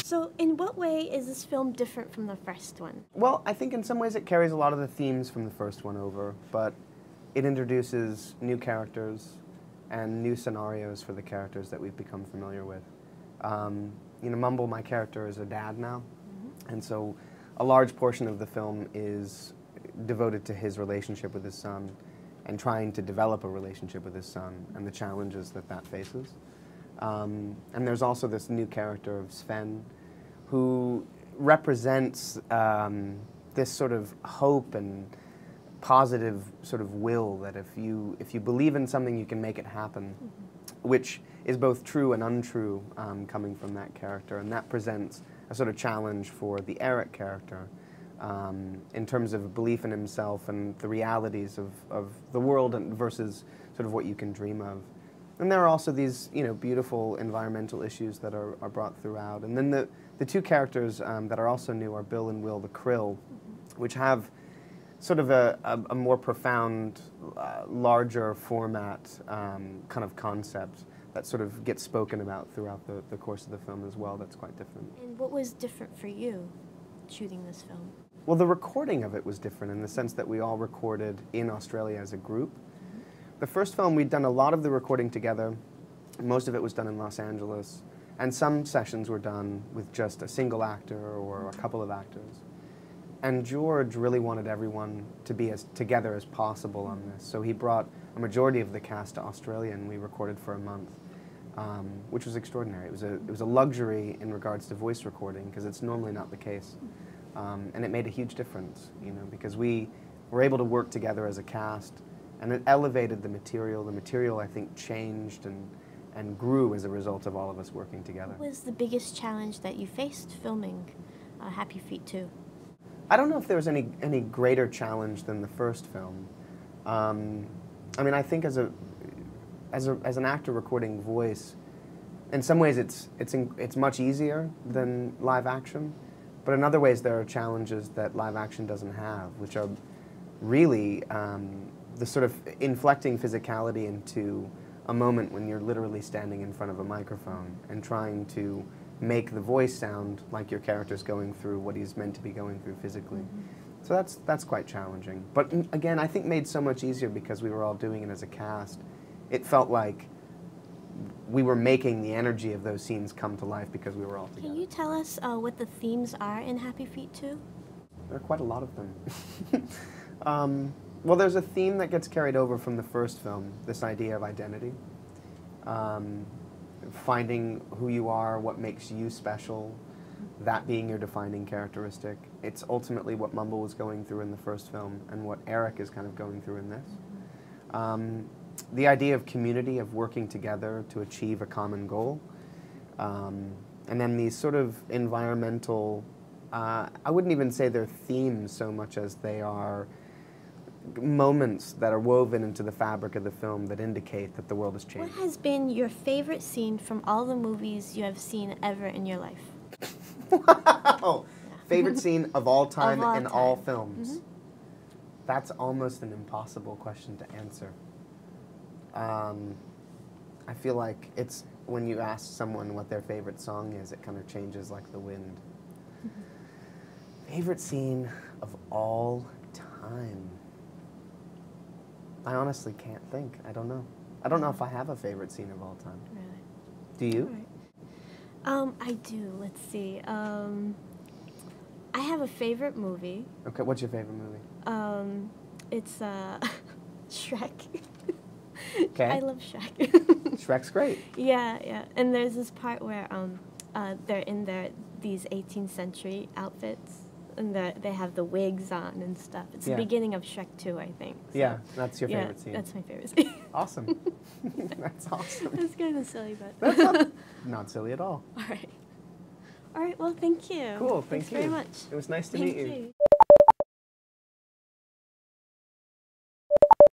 So in what way is this film different from the first one? Well, I think in some ways it carries a lot of the themes from the first one over, but it introduces new characters and new scenarios for the characters that we've become familiar with. You know, Mumble, my character, is a dad now, and so a large portion of the film is devoted to his relationship with his son and trying to develop a relationship with his son and the challenges that that faces. And there's also this new character of Sven, who represents this sort of hope and positive sort of will that if you believe in something, you can make it happen, which is both true and untrue coming from that character. And that presents a sort of challenge for the Eric character in terms of belief in himself and the realities of the world and versus sort of what you can dream of. And there are also these, you know, beautiful environmental issues that are brought throughout. And then the two characters that are also new are Bill and Will the Krill, which have sort of a more profound, larger format kind of concept that sort of gets spoken about throughout the course of the film as well. That's quite different. And what was different for you shooting this film? Well, the recording of it was different in the sense that we all recorded in Australia as a group. The first film, we'd done a lot of the recording together. Most of it was done in Los Angeles. And some sessions were done with just a single actor or a couple of actors. And George really wanted everyone to be as together as possible on this. So he brought a majority of the cast to Australia, and we recorded for a month, which was extraordinary. It was a luxury in regards to voice recording, because it's normally not the case. And it made a huge difference, you know, because we were able to work together as a cast, and it elevated the material. The material, I think, changed and grew as a result of all of us working together. What was the biggest challenge that you faced filming Happy Feet 2? I don't know if there was any greater challenge than the first film. I mean, I think as an actor recording voice, in some ways it's much easier than live action, but in other ways there are challenges that live action doesn't have, which are really the sort of inflecting physicality into a moment when you're literally standing in front of a microphone and trying to make the voice sound like your character's going through what he's meant to be going through physically. So that's quite challenging. But again, I think made so much easier because we were all doing it as a cast. It felt like we were making the energy of those scenes come to life because we were all together. Can you tell us what the themes are in Happy Feet 2? There are quite a lot of them. Well, there's a theme that gets carried over from the first film, this idea of identity. Finding who you are, what makes you special, that being your defining characteristic. It's ultimately what Mumble was going through in the first film and what Eric is kind of going through in this. The idea of community, of working together to achieve a common goal. And then these sort of environmental, I wouldn't even say they're themes so much as they are moments that are woven into the fabric of the film that indicate that the world is changing. What has been your favorite scene from all the movies you have seen ever in your life? Wow! Favorite scene of all time in all films? That's almost an impossible question to answer. I feel like it's when you ask someone what their favorite song is, it kind of changes like the wind. Favorite scene of all time? I honestly can't think. I don't know. I don't know if I have a favorite scene of all time. Really? Do you? Right. I do. Let's see. I have a favorite movie. Okay, what's your favorite movie? It's Shrek. Okay. I love Shrek. Shrek's great. Yeah, yeah. And there's this part where they're in these 18th century outfits. And they have the wigs on and stuff. It's the beginning of Shrek 2, I think. So, yeah, that's your favorite scene. That's my favorite scene. Awesome. That's awesome. That's kind of silly, but... That's not silly at all. All right. All right, well, thank you. Cool, Thanks thank you. very much. It was nice to meet you. Thank you.